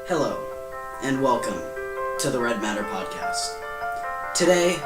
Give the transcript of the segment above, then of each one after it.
Hello, and welcome to the Red Matter Podcast. Today,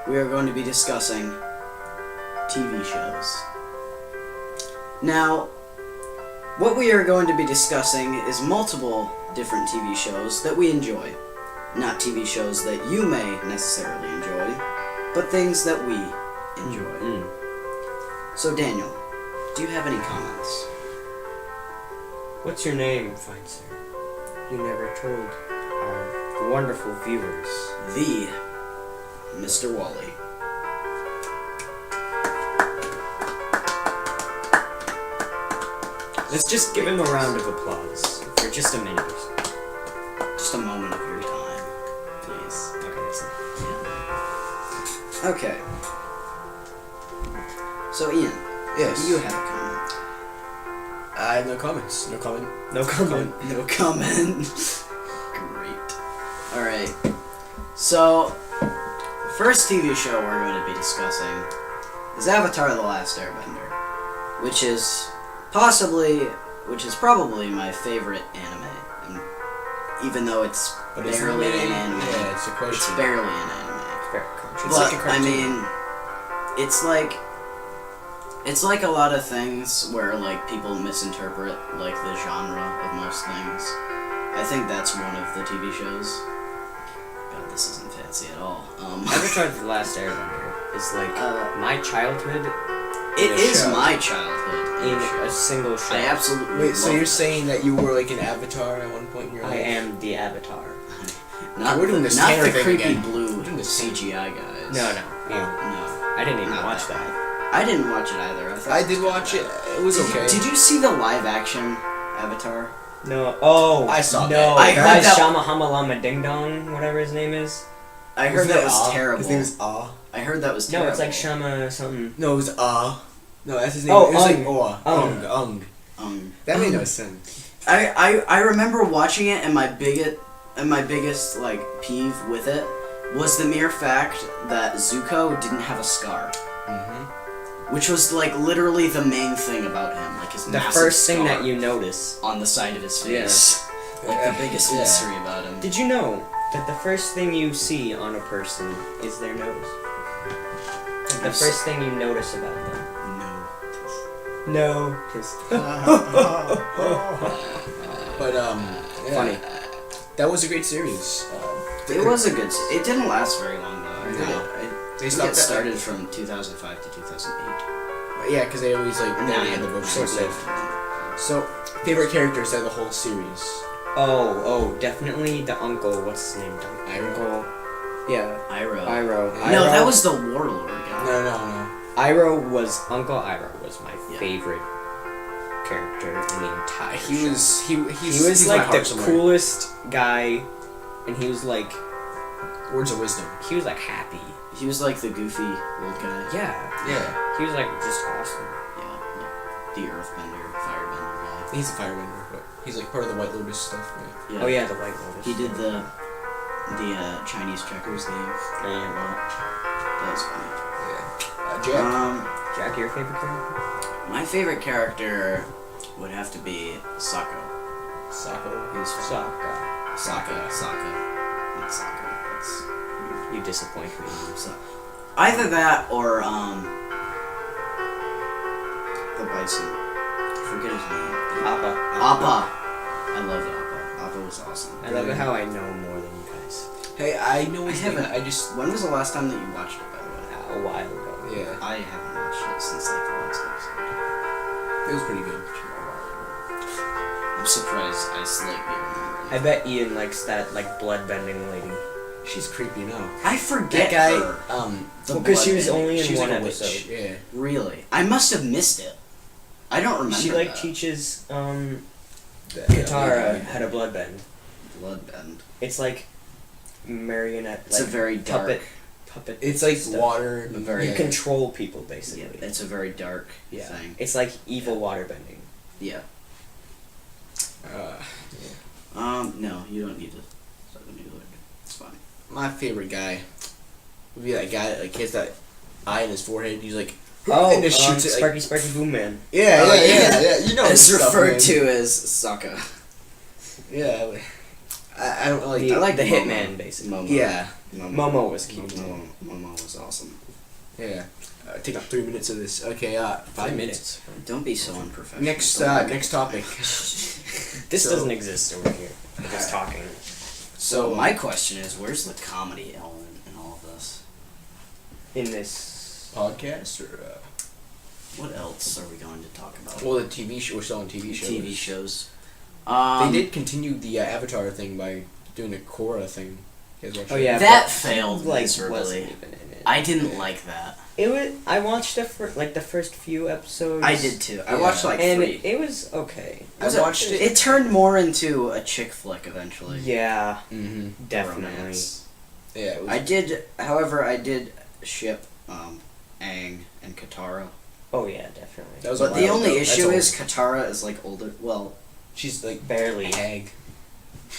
we are going to be discussing TV shows. Now, what we are going to be discussing is multiple different TV shows that we enjoy. Not TV shows that you may necessarily enjoy, but things that we enjoy. So, Daniel, do you have any comments? What's your name, fine sir? You never told our wonderful viewers. The Mr. Wally. Let's just give him a round of applause for just a minute or so. Just a moment of your time, please. Okay, that's it. Okay. So, Ian, Yes. do you have a comment? I have no comments. No comment. No comment. No comment. Great. Alright. So, the first TV show we're going to be discussing is Avatar: The Last Airbender, which is probably my favorite anime. And even though it's barely an anime. Yeah, it's a cartoon. It's barely an anime. Very conscious. But, like a cartoon. I mean, it's like a lot of things where, like, people misinterpret, like, the genre of most things. I think that's one of the TV shows. God, this isn't fancy at all. Avatar: The Last Airbender is like my childhood It in a is show. my childhood in a show. a single show. I absolutely Wait, so love you're it. saying that you were like an avatar at one point in your life? I am the Avatar. Not We're doing the, this not Tanner the thing creepy again. blue We're doing this CGI guys. No. No. I didn't even Not watch that that. I didn't watch it either. I thought I it was did kinda watch bad. it. It was okay. Did you see the live action Avatar? No. Oh. I saw no. that. I heard Guy that- Shama Hama Lama Ding Dong, whatever his name is. I heard that was Ah? terrible. His name is Ah. I heard that was No, terrible. it's like Shama something. No, it was Ah. No, that's his name. Oh, it was like Ung. Ung. Um, That made no sense. I remember watching it, and my biggest like peeve with it was the mere fact that Zuko didn't have a scar, which was like literally the main thing about him, like his The massive first thing scar that you notice. on the side of his face, like the biggest Yeah. mystery about him. Did you know that the first thing you see on a person is their nose? Like the first thing you notice about them. No. No. Just But yeah. funny. That was a great series. It was a good. It didn't last very long though. No. I They think stopped it that- started from 2005 to 2008. Yeah, because they always like And they then had the books and short-lived. stuff. So, favorite characters out of the whole series? Oh, definitely the uncle. What's his name? Uncle. Yeah. Iroh. Iroh. No, Iroh- that was the warlord guy. No. Iroh was Uncle Iroh was my Yeah. favorite character in the entire. He show. was He was he's my like heart the somewhere. coolest guy, and he was like Words of wisdom. happy. He was like the goofy old guy. Yeah. Yeah, He was like just awesome. Yeah, like the earthbender, firebender guy. he's a firebender, but he's like part of the White Lotus stuff. Right? Yeah. Oh yeah, the White Lotus. He did the Chinese checkers game. Yeah. That was funny. Yeah. Jack. Jack, your favorite character? My favorite character would have to be Sokka. Sokka. He was fun. Sokka. Sokka. Not Sokka. That's You disappoint me. so. Either that or the bison. I forget his name. Appa. Appa. I loved Appa. Appa was awesome. I love it how I know more than you guys. Hey, I know his I name. haven't- I just When was the last time that you watched it, by the way? A while ago. yeah, I haven't watched it since like the last episode. it was pretty good. I'm surprised I slightly remember. I bet Ian likes that like blood-bending lady. She's creepy now. I forget That guy. her. The Well, because she was blood only in She's one like a episode. witch. Yeah. Really? I must have missed it. I don't remember. She like that. teaches Katara Yeah. how to bloodbend. Bloodbend. It's like marionette. It's like, a very dark. puppet. It's like stuff. water. A very- You yeah. control people Yeah, basically. it's a very dark Yeah. thing. It's like evil waterbending. Yeah. No, you don't need to. It's fine. My favorite guy would be that guy that like has that eye in his forehead. He's like, Oh, and just shoots it. Like, Sparky Boom Man. yeah. You know It's this stuff, referred man. to as Sokka. Yeah. I don't like. I like the Momo. hitman, basically. Momo. Yeah. Momo was cute. Momo was awesome. Yeah. Take up 3 minutes of this. Okay. 5 minutes. Don't be so unprofessional. Next topic. This So- doesn't exist over here. We're just talking. So my question is, where's the comedy element in all of this? In this. Podcast or. What else are we going to talk about? Well, the TV show. We're still on TV shows. TV shows. They did continue the Avatar thing by doing a Korra thing. You guys watch Oh, that? yeah. That but, failed like, miserably. wasn't even in it. I didn't like that. It was. I watched the first few episodes. I did too. I Yeah. watched like and 3. it was okay. I watched it. It turned more into a chick flick eventually. Yeah, Mm-hmm. definitely. Romance. Yeah. It was, I did ship Aang and Katara. Oh yeah, definitely. That was a But the while only ago. That's issue old. is Katara is like older. Well, she's like Barely. hag.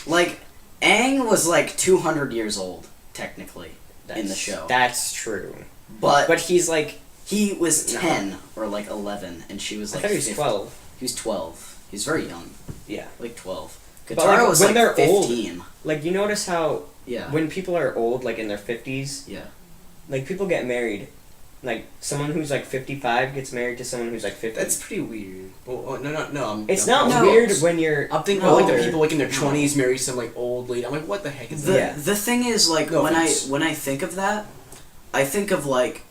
like Aang was like 200 years old technically in the show. That's true. But He's like. he was No. 10 or like 11 and she was I like thought he was 50. 12. He was 12. He's very young. Yeah. Like 12. But, Katara like, was when like they're old- 15. Like, you notice how Yeah. when people are old, like in their 50s, Yeah. like people get married. Like, someone who's like 55 gets married to someone who's like 50. That's pretty weird. Well, no. It's I'm, not No. weird when you're. I'm thinking No. of like the people like in their No. 20s marry some like old lady. I'm like, what the heck is The that? the thing is like No when offense. I think of that, I think of like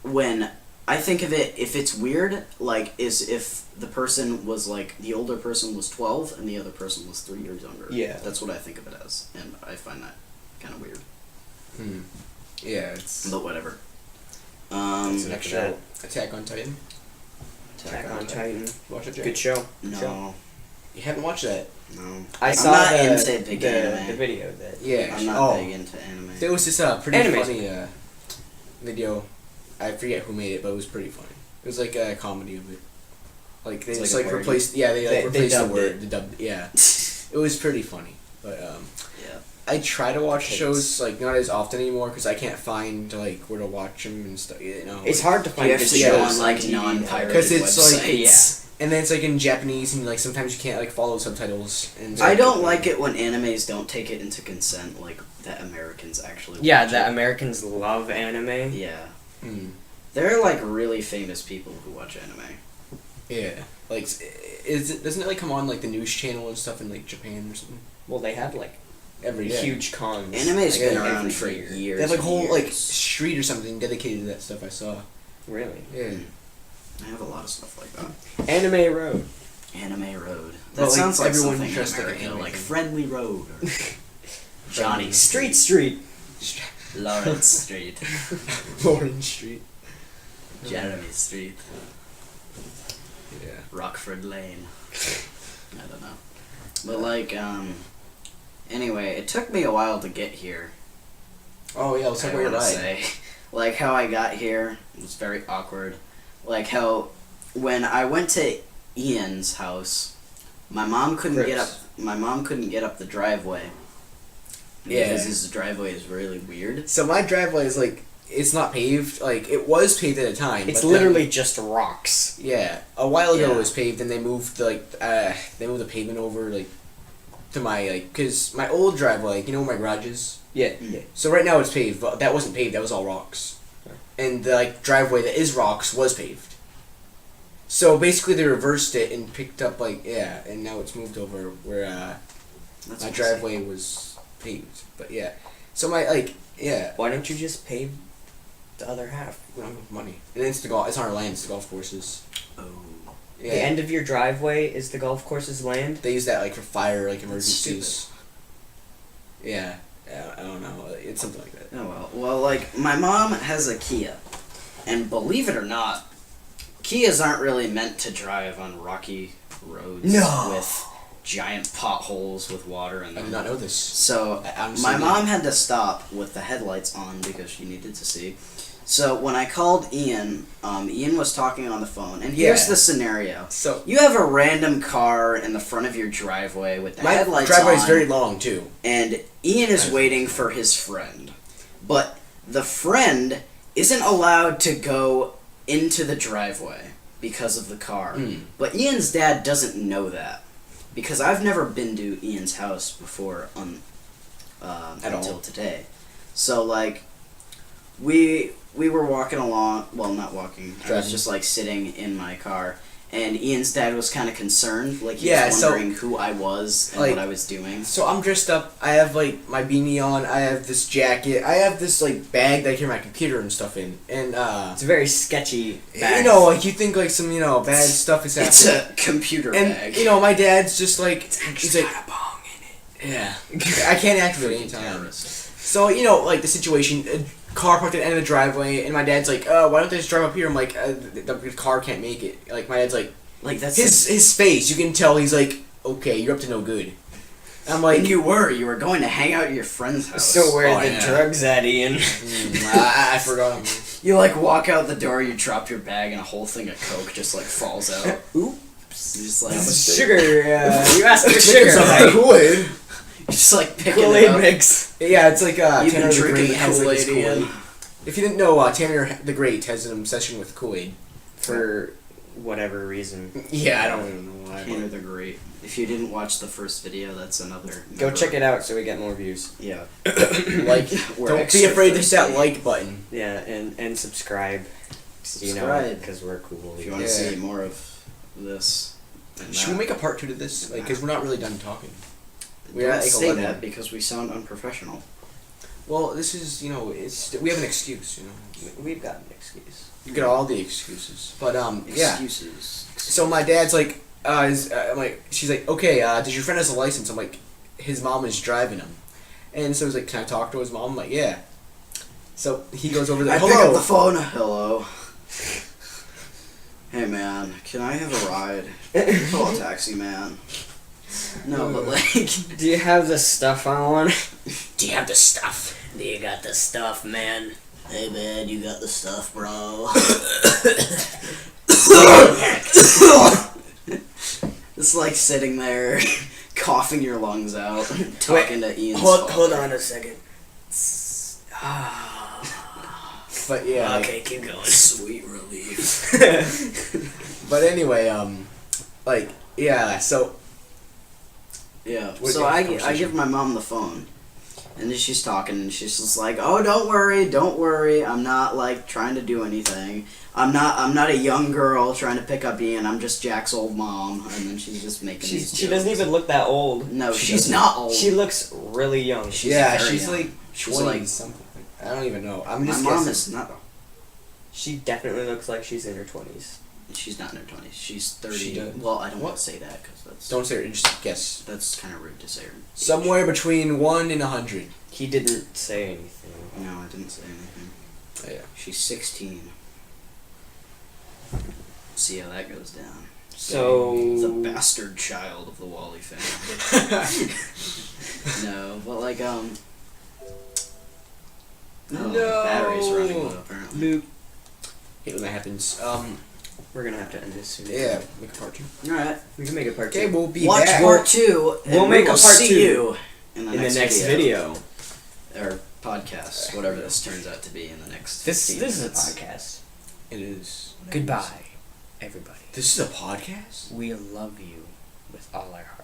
when I think of it, if it's weird, like is if the person was like the older person was 12 and the other person was 3 years younger. Yeah. That's what I think of it as, and I find that kind of weird. Hmm. Yeah, it's But whatever. it's an After show. Attack on Titan. Attack on Titan. Watch it, Jay. Good show. No, You haven't watched that? no. I I'm saw not the, into big anime. the video that. Yeah. I'm not oh, big into anime. there was this pretty Anime's funny video. I forget who made it, but it was pretty funny. It was like a comedy of it. Like they It's just like a like parody? replaced. Yeah, they They replaced the dubbed word. it. They dubbed. Yeah. It was pretty funny, but Yeah. I try to watch Kids. shows like not as often anymore because I can't find like where to watch them and stuff. You know, It's hard to find You have good to yeah, go shows on like TV non-pirated because it's like websites. and then it's like in Japanese and like sometimes you can't like follow subtitles and. I don't like it when animes don't take it into consent, like that Americans actually. Yeah, watch that it. Americans love anime. Yeah, Hmm. there are like really famous people who watch anime. Yeah, like doesn't it like come on like the news channel and stuff in like Japan or something? Well, they have like Every day. huge cons. Anime's like, been every around for year. years. They have like a and whole like years. street or something dedicated to that stuff. I saw. Really. Yeah. I have a lot of stuff like that. Anime Road. Anime Road. That Well, like, sounds like everyone something in dressed like an America, anime like thing. Friendly Road or Johnny Street. Lawrence Street, Lawrence Street. Jeremy Street, Yeah. Rockford Lane. I don't know, but like anyway, it took me a while to get here. Oh yeah, let's talk I about your wanna ride. say. Like how I got here was very awkward. Like how when I went to Ian's house, my mom couldn't get up. Crips. My mom couldn't get up the driveway. Yeah. Because his driveway is really weird. So my driveway is like it's not paved. Like it was paved at a time. It's but then- literally just rocks. yeah. A while ago Yeah. it was paved, and they moved the pavement over like to my like because my old driveway, like, you know where my garage is. Yeah. So right now it's paved, but that wasn't paved. That was all rocks. And the like driveway that is rocks was paved. So basically they reversed it and picked up like and now it's moved over where That's my messy. driveway was paved. But yeah, so my Why don't you just pave the other half? we don't have money. And it's on our land. It's the golf courses. Oh. Yeah, The end of your driveway is the golf course's land. they use that like for fire like That's emergencies. Yeah, I don't know. It's something like that. Oh well, like my mom has a Kia, and believe it or not, Kias aren't really meant to drive on rocky roads No. with giant potholes with water in I them. did not know this. So I honestly my didn't. mom had to stop with the headlights on because she needed to see. So when I called Ian, Ian was talking on the phone, and here's Yeah. the scenario: So you have a random car in the front of your driveway with the my headlights driveway on. is very long too. And Ian is waiting for his friend. But the friend isn't allowed to go into the driveway because of the car. Mm. But Ian's dad doesn't know that. because I've never been to Ian's house before until all. today. So like, we were walking along. Well, not walking. I was Driving. just like sitting in my car, and Ian's dad was kind of concerned. Like he Yeah, was so- wondering who I was and like- what I was doing. So I'm dressed up. I have like my beanie on. I have this jacket. I have this like bag that I carry my computer and stuff in. And It's a very sketchy bag. you know, like you think like some bad stuff is happening. It's a computer and bag. my dad's just like he's like, got a bong in it. yeah, I can't activate anytime. Terrorist. So like the situation, a car parked at the end of the driveway, and my dad's like, why don't they just drive up here? I'm like, the car can't make it. Like my dad's like, That's his face, you can tell he's like, okay, you're up to no good. I'm like, and you were going to hang out at your friend's house. So where Oh, are the yeah. drugs at, Ian? I forgot. You like walk out the door, you drop your bag, and a whole thing of Coke just like falls out. Oops. You just like Sugar. You asked for sugar. Some Kool-Aid. you just like picking it Kool-Aid up. mix. Yeah, it's like You've Tanner been the drinking Great has like his Kool-Aid, Kool-Aid. Ian. If you didn't know, Tanner the Great has an obsession with Kool-Aid. For whatever reason. Yeah, I don't even know why. Tanner the Great. If you didn't watch the first video, that's another. Go check it out so we get more views. Yeah. Like, We're don't be extra afraid to hit that thirsty. like button. Yeah, and subscribe. Subscribe. Because we're cool. If you want to Yeah. see more of this. And Should we that. make a part 2 to this? Like, because we're not really done talking. We're We're not at like say 11. that because we sound unprofessional. Well, this is we have an excuse. We've got an excuse. You get all the excuses, but yeah. Excuses. So my dad's like, I'm like, she's like, okay, does your friend has a license? I'm like, his mom is driving him, and so he's like, can I talk to his mom? I'm like, yeah. So he goes over there. I pick Hello. up the phone. Hello. Hey man, can I have a ride? Call a taxi, man. No, but like, Do you have the stuff I want? Do you have the stuff? Do you got the stuff, man? hey man, you got the stuff, bro. It's like sitting there, coughing your lungs out, talking to Ian's Hold father. on a second. But yeah. Okay, keep going. Sweet relief. But anyway, like, yeah. So Yeah. What So do you I have give my mom the phone, and then she's talking, and she's just like, "Oh, don't worry. I'm not like trying to do anything. I'm not a young girl trying to pick up Ian. I'm just Jack's old mom." And then she's just making these She doesn't jokes. even look that old. No, She she's doesn't. not old. She looks really young. She's yeah, very she's young. like She's 20 like- something. I don't even know. I'm My just mom guessing. is not. She definitely looks like she's in her 20s. She's not in her 20s. She's 30. She does. Well, I don't What? want to say that because that's Don't say it. Just guess. that's kind of rude to say her. Somewhere between 1 and 100. He didn't say anything. No, I didn't say anything. Oh, yeah. She's 16. See how that goes down. So The bastard child of the Wally family. No, but like No. battery's running low apparently. Luke, Hate when that happens. we're gonna have to end this soon. Yeah. Make a part 2. All right, We can make a part Okay, 2 we'll be watch back. part 2. and We'll we make a will part see 2 you in in the next video. or podcast, whatever this turns out to be in the next. This 15 is a minutes. podcast. It is. Goodbye, everybody. This is a podcast? We love you with all our heart.